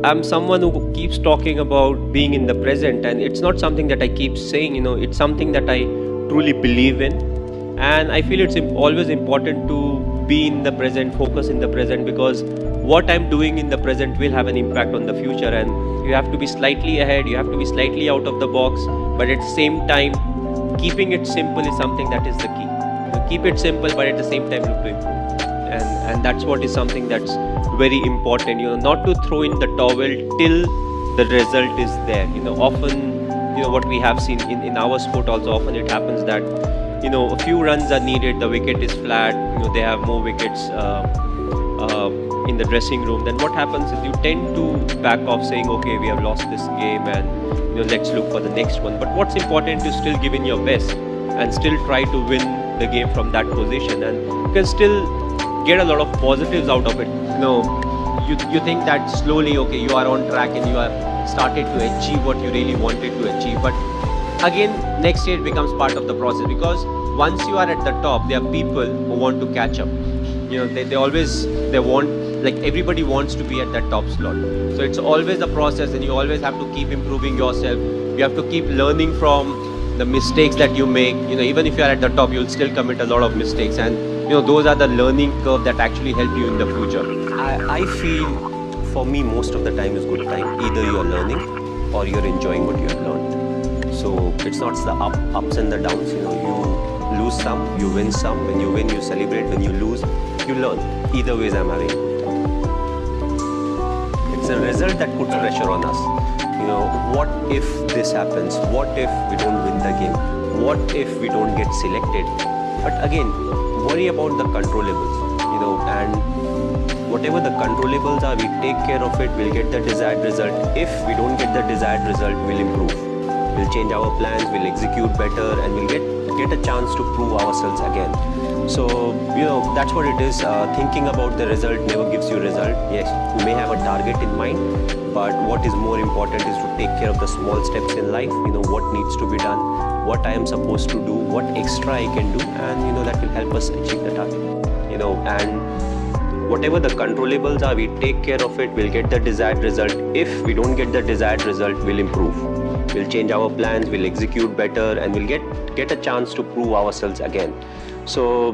I'm someone who keeps talking about being in the present, and it's not something that I keep saying, it's something that I truly believe in. And I feel it's always important to be in the present, focus in the present, because what I'm doing in the present will have an impact on the future. And you have to be slightly ahead, you have to be slightly out of the box, but at the same time, keeping it simple is something that is the key. Keep it simple, but at the same time, look to improve. And that's what is something that's very important, not to throw in the towel till the result is there. Often, what we have seen in our sport also, often it happens that, a few runs are needed, the wicket is flat, they have more wickets in the dressing room. Then what happens is you tend to back off saying, okay, we have lost this game and, let's look for the next one. But what's important is still give in your best and still try to win the game from that position, and you can still get a lot of positives out of it. You think that slowly, okay, you are on track and you are started to achieve what you really wanted to achieve. But again, next year it becomes part of the process, because once you are at the top, there are people who want to catch up. They want, like, everybody wants to be at that top slot. So it's always a process, and you always have to keep improving yourself. You have to keep learning from the mistakes that you make. Even if you are at the top, you'll still commit a lot of mistakes, and those are the learning curve that actually help you in the future. I feel, for me, most of the time is good time. Either you are learning or you're enjoying what you have learned. So it's not the ups and the downs. You lose some, you win some. When you win, you celebrate. When you lose, you learn. Either ways, I'm having. It's a result that puts pressure on us. What if this happens? What if we don't win the game? What if we don't get selected? But again, worry about the controllables, and whatever the controllables are, we take care of it, we'll get the desired result. If we don't get the desired result, we'll improve. We'll change our plans, we'll execute better, and we'll get a chance to prove ourselves again. So, that's what it is. Thinking about the result never gives you result. Yes, you may have a target in mind, but what is more important is to take care of the small steps in life. What needs to be done, what I am supposed to do, what extra I can do, and that will help us achieve the target. And whatever the controllables are, we take care of it, we'll get the desired result. If we don't get the desired result, we'll improve. We'll change our plans, we'll execute better, and we'll get a chance to prove ourselves again. So,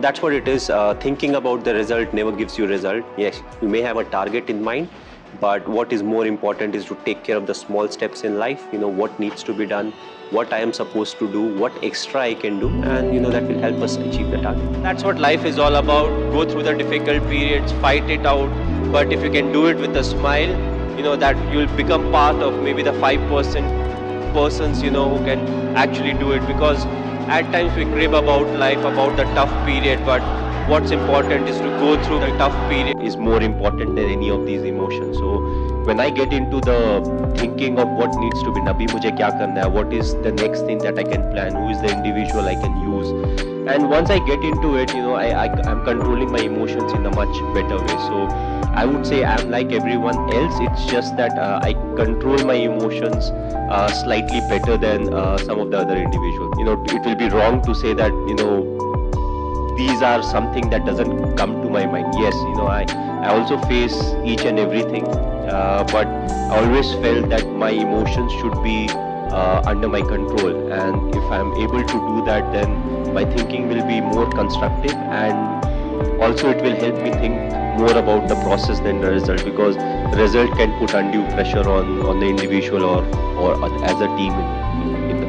that's what it is. Thinking about the result never gives you result. Yes, you may have a target in mind, but what is more important is to take care of the small steps in life. What needs to be done, what I am supposed to do, what extra I can do, and that will help us achieve the target. That's what life is all about. Go through the difficult periods, fight it out, but if you can do it with a smile, that you'll become part of maybe the 5% persons, who can actually do it. Because at times we crib about life, about the tough period, but what's important is to go through the tough period is more important than any of these emotions. So when I get into the thinking of what needs to be, Nabi mujhe kya karna hai, what is the next thing that I can plan, who is the individual I can use, and once I get into it, I'm controlling my emotions in a much better way. So I would say I'm like everyone else. It's just that I control my emotions slightly better than some of the other individuals. It will be wrong to say that these are something that doesn't come to my mind. Yes, I also face each and everything, but I always felt that my emotions should be under my control, and if I'm able to do that, then my thinking will be more constructive, and also it will help me think more about the process than the result, because the result can put undue pressure on the individual or as a team in the